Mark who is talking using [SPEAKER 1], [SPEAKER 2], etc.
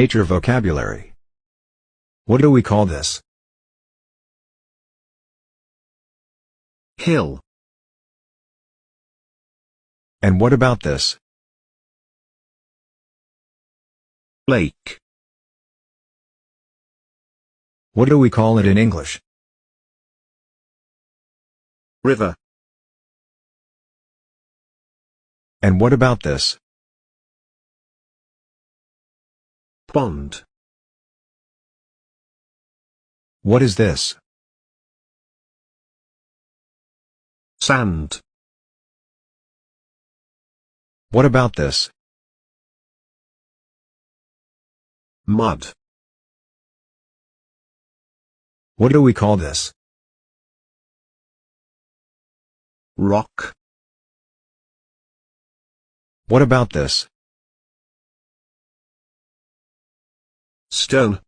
[SPEAKER 1] Nature vocabulary. What do we call this?
[SPEAKER 2] Hill.
[SPEAKER 1] And what about this?
[SPEAKER 2] Lake.
[SPEAKER 1] What do we call it in English?
[SPEAKER 2] River.
[SPEAKER 1] And what about this?
[SPEAKER 2] Pond.
[SPEAKER 1] What is this?
[SPEAKER 2] Sand.
[SPEAKER 1] What about this?
[SPEAKER 2] Mud.
[SPEAKER 1] What do we call this?
[SPEAKER 2] Rock.
[SPEAKER 1] What about this?
[SPEAKER 2] Stone.